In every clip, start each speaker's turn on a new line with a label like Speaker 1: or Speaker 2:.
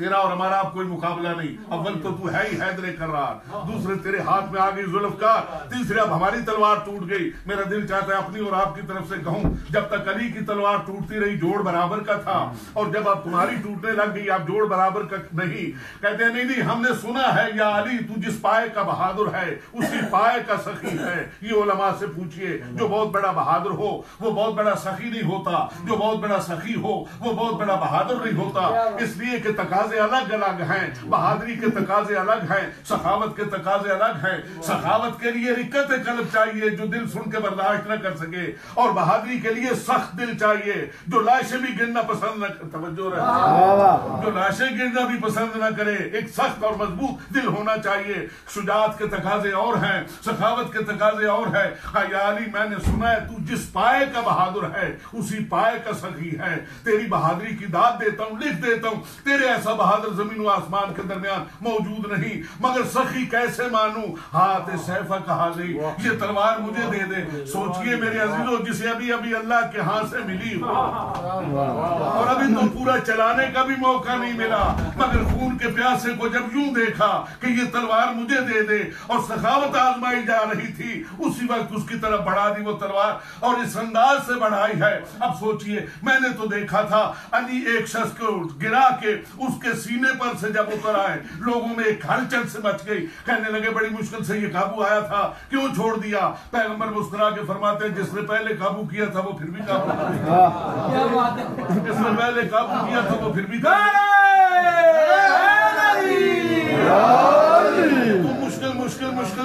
Speaker 1: تیرا اور ہمارا اب کوئی مقابلہ نہیں. اول تو ہے ہی حیدر کرار, دوسرے تیرے ہاتھ میں آ گئی ذوالفقار, تیسرے اب ہماری تلوار ٹوٹ گئی. میرا دل چاہتا ہے اپنی اور آپ کی طرف سے کہوں, جب تک علی کی تلوار ٹوٹتی رہی جوڑ برابر کا تھا, اور جب اب تمہاری ٹوٹنے لگ گئی آپ جوڑ برابر کا نہیں. کہتے ہیں نہیں ہم نے سنا ہے یا علی تو جس پائے کا بہادر ہے اسی پائے کا سخی ہے. یہ علماء سے پوچھئے, جو بہت بڑا بہادر ہو وہ بہت بڑا سخی نہیں ہوتا, جو بہت بڑا سخی ہو وہ بہت بڑا بہادر نہیں ہوتا. اس لیے کہ تقاضے الگ الگ ہیں, بہادری کے تقاضے الگ ہیں, سخاوت کے تقاضے الگ ہیں. سخاوت کے لیے رقت قلب چاہیے جو دل سن کے برداشت نہ کر سکے, اور بہادری کے لیے سخت دل چاہیے جو لاشیں بھی گرنا پسند نہ کرے. توجہ رہے, جو لاشیں گرنا بھی پسند نہ کرے. ایک سخت اور مضبوط دل ہونا چاہیے. شجاعت کے تقاضے اور ہیں, سخاوت کے تقاضے اور ہے. یا علی میں نے سنا ہے تو جس پائے کا بہادر ہے اسی پائے کا سخی ہے. تیری بہادری کی داد دیتا ہوں, لکھ دیتا ہوں, تیرے ایسا بہادر زمین و آسمان کے درمیان موجود نہیں. مگر سخی کیسے مانوں, ہاتھ سیفہ کہا گئی, یہ تلوار مجھے دے دے. سوچئے میرے عزیزو, جسے ابھی ابھی اللہ کے ہاتھ سے ملی ہو اور ابھی تو پورا چلانے کا بھی موقع نہیں ملا, مگر خون کے پیاسے کو جب یوں دیکھا کہ یہ تلوار مجھے دے دے اور سخاوت آزمائی جا رہی تھی, اسی وقت اس کی طرف بڑھا دی وہ تلوار, اور اس انداز سے بڑھائی ہے. اب سوچئے, میں نے تو دیکھا تھا علی ایک شخص کو گرا کے اس کے سینے پر سے جب اتر آئے, لوگوں میں ایک ہلچل سے مچ گئی. کہنے لگے بڑی مشکل سے یہ قابو آیا تھا, کیوں چھوڑ دیا؟ پیغمبر مسکرا کے فرماتے ہیں جس نے پہلے قابو کیا تھا وہ پھر بھی قابو کیا, جس نے پہلے قابو کیا تھا وہ پھر بھی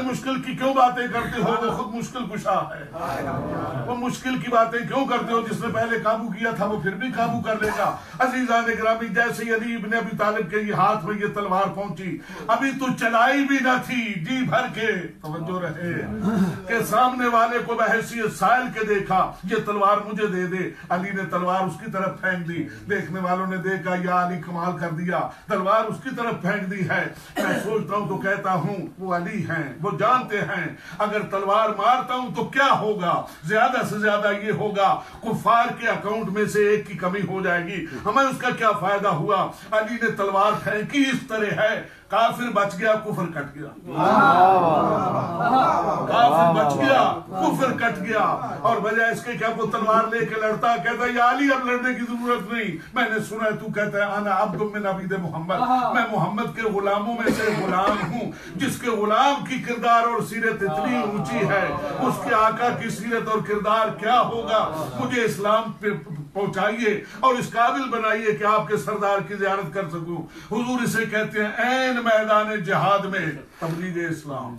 Speaker 1: مشکل کی کیوں باتیں کرتے ہو, وہ خود مشکل کشا ہے. وہ مشکل کی باتیں کیوں کرتے ہو, جس نے پہلے قابو کیا تھا وہ پھر بھی قابو کر لے گا. عزیزان گرامی, جیسے علی ابن ابی طالب کے یہ ہاتھ میں یہ تلوار پہنچی, ابھی تو چلائی بھی نہ تھی, جی بھر کے توجہ رہے کہ سامنے والے کو بحیثیت سائل کے دیکھا, یہ تلوار مجھے دے دے. علی نے تلوار اس کی طرف پھینک دی. دیکھنے والوں نے دیکھا یا علی کمال کر دیا, تلوار اس کی طرف پھینک دی ہے. میں سوچتا ہوں تو کہتا ہوں وہ علی ہیں, وہ جانتے ہیں اگر تلوار مارتا ہوں تو کیا ہوگا, زیادہ سے زیادہ یہ ہوگا کفار کے اکاؤنٹ میں سے ایک کی کمی ہو جائے گی, ہمیں اس کا کیا فائدہ ہوا. علی نے تلوار پھینکی اس طرح ہے, کافر بچ گیا, کفر کٹ گیا. کافر بچ گیا, کفر کٹ گیا. اور بجائے اس کے کیا وہ تلوار لے کے لڑتا, کہتا یا علی اب لڑنے کی ضرورت نہیں, میں نے سنا ہے تو کہتا ہے انا عبد من عبید محمد, میں محمد کے غلاموں میں سے غلام ہوں. جس کے غلام کی کردار اور سیرت اتنی اونچی ہے, اس کے آقا کی سیرت اور کردار کیا ہوگا. مجھے اسلام پہ پہنچائیے اور اس قابل بنائیے کہ آپ کے سردار کی زیارت کر سکوں. حضور اسے کہتے ہیں این میدان جہاد میں تبلیغ اسلام,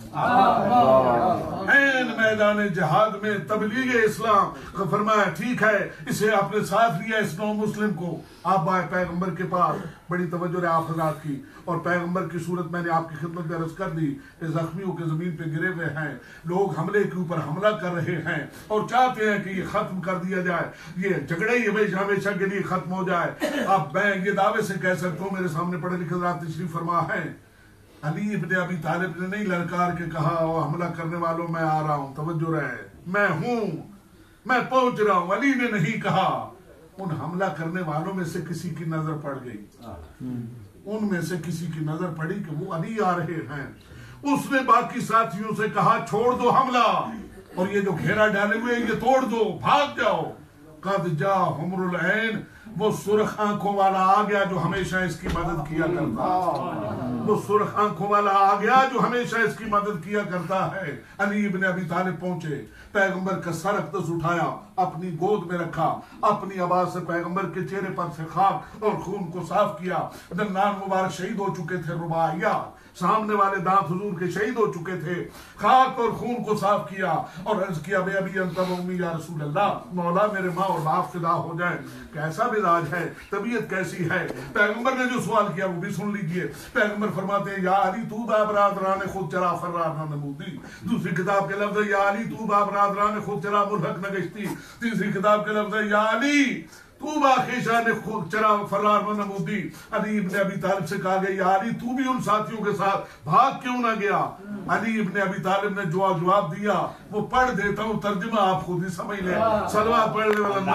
Speaker 1: این میدان جہاد میں تبلیغ اسلام. فرمایا ٹھیک ہے, اسے آپ نے ساتھ لیا اس نو مسلم کو. آپ آئے پیغمبر کے پاس, بڑی توجہ ہے آپ حضرات کی, اور پیغمبر کی صورت میں نے آپ کی خدمت میں عرض کر دی کہ زخمیوں کے زمین پہ گرے ہوئے ہیں, لوگ حملے کے اوپر حملہ کر رہے ہیں اور چاہتے ہیں کہ یہ ختم کر دیا جائے, یہ جھگڑے ہی ہمیشہ کے لیے ختم ہو جائے. اب میں یہ دعوے سے کہہ سکتا ہوں, میرے سامنے پڑھے لکھے حضرات تشریف فرما ہے, علی ابن ابی طالب نے نہیں للکار کے کہا او حملہ کرنے والوں میں آ رہا ہوں, توجہ رہے, میں ہوں, میں پہنچ رہا ہوں. علی نے نہیں کہا. ان حملہ کرنے والوں میں سے کسی کی نظر پڑ گئی, ان میں سے کسی کی نظر پڑی کہ وہ علی آ رہے ہیں. اس نے باقی ساتھیوں سے کہا چھوڑ دو حملہ, اور یہ جو گھیرا ڈالے ہوئے یہ توڑ دو, بھاگ جاؤ. قد جا حمر العین, وہ سرخ آنکھوں والا آ گیا جو ہمیشہ اس کی مدد کیا کرتا, وہ سرخ آنکھوں والا آ گیا جو ہمیشہ اس کی مدد کیا کرتا ہے. علی ابن ابی طالب پہنچے, پیغمبر کا سر اقدس اٹھایا, اپنی گود میں رکھا, اپنی آواز سے پیغمبر کے چہرے پر سے خاک اور خون کو صاف کیا. دندان مبارک شہید ہو چکے تھے, رباعیات سامنے والے دانت حضور کے شہید ہو چکے تھے, خاک اور خون کو صاف کیا اور عرض کیا بے ابی انت و امی یا رسول اللہ, مولا میرے ماں اور باپ فدا ہو جائیں. کیسا مزاج ہے, طبیعت کیسی ہے. پیغمبر نے جو سوال کیا وہ بھی سن لیجئے. پیغمبر فرماتے ہیں یا علی تو با برادران خود چرا فرار نہ نمودی. دوسری کتاب کے لفظ ہے یا علی تو با برادران خود چرا ملحق نہ گشتی. تیسری کتاب کے لفظ ہے یا علی تو با خیشان خود چرا فرار نہ نمودی. علی ابن ابی طالب سے کہا گیا یا علی تو بھی ان ساتھیوں کے ساتھ بھاگ کیوں نہ گیا. علی ابن ابی طالب نے جواب دیا, وہ پڑھ دیتا ہوں, ترجمہ آپ خود ہی سمجھ لیں. صلوات پڑھ لیں.